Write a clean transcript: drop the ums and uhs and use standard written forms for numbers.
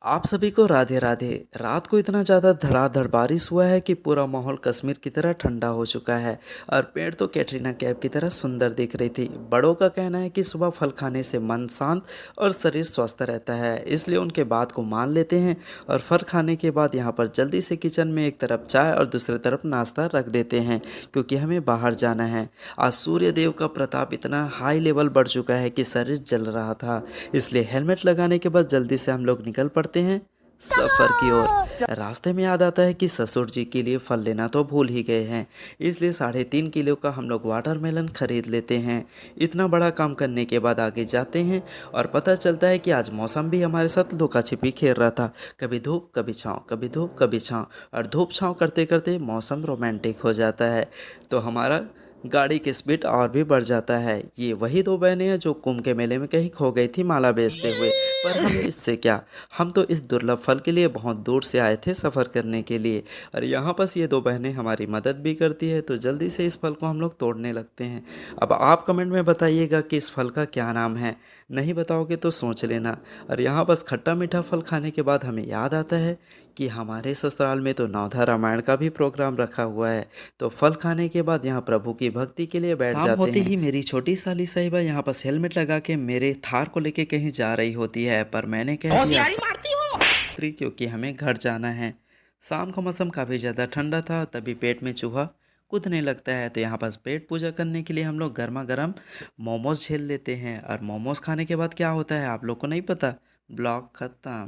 आप सभी को राधे राधे। रात को इतना ज़्यादा धड़ाधड़ बारिश हुआ है कि पूरा माहौल कश्मीर की तरह ठंडा हो चुका है और पेड़ तो कैटरीना कैफ की तरह सुंदर दिख रही थी। बड़ों का कहना है कि सुबह फल खाने से मन शांत और शरीर स्वस्थ रहता है, इसलिए उनके बात को मान लेते हैं और फल खाने के बाद यहाँ पर जल्दी से किचन में एक तरफ चाय और दूसरी तरफ नाश्ता रख देते हैं, क्योंकि हमें बाहर जाना है। आज सूर्य देव का प्रताप इतना हाई लेवल बढ़ चुका है कि शरीर जल रहा था, इसलिए हेलमेट लगाने के बाद जल्दी से हम लोग निकल पड़ते हैं सफ़र की ओर। रास्ते में याद आता है कि ससुर जी के लिए फल लेना तो भूल ही गए हैं, इसलिए 3.5 किलो का हम लोग वाटरमेलन खरीद लेते हैं। इतना बड़ा काम करने के बाद आगे जाते हैं और पता चलता है कि आज मौसम भी हमारे साथ लुका छिपी खेल रहा था। कभी धूप कभी छाँव, कभी धूप कभी छाँव, और धूप छाँव करते करते मौसम रोमांटिक हो जाता है, तो हमारा गाड़ी की स्पीड और भी बढ़ जाता है। ये वही दो बहनें हैं जो कुंभ के मेले में कहीं खो गई थी माला बेचते हुए, पर हमें इससे क्या, हम तो इस दुर्लभ फल के लिए बहुत दूर से आए थे सफ़र करने के लिए, और यहाँ बस ये दो बहनें हमारी मदद भी करती है, तो जल्दी से इस फल को हम लोग तोड़ने लगते हैं। अब आप कमेंट में बताइएगा कि इस फल का क्या नाम है, नहीं बताओगे तो सोच लेना। और यहाँ बस खट्टा मीठा फल खाने के बाद हमें याद आता है कि हमारे ससुराल में तो नवधा रामायण का भी प्रोग्राम रखा हुआ है, तो फल खाने के बाद यहाँ प्रभु की भक्ति के लिए बैठ जाते होते हैं। ही मेरी छोटी साली साहिबा यहाँ पास हेलमेट लगा के मेरे थार को लेके कहीं जा रही होती है, पर मैंने कह दिया मारती हो क्योंकि हमें घर जाना है। शाम का मौसम काफ़ी ज़्यादा ठंडा था, तभी पेट में चूहा कूदने लगता है, तो यहाँ पास पेट पूजा करने के लिए हम लोग गर्मा गर्म मोमोज झेल लेते हैं। और मोमोज खाने के बाद क्या होता है आप लोग को नहीं पता, ब्लॉग खत्म।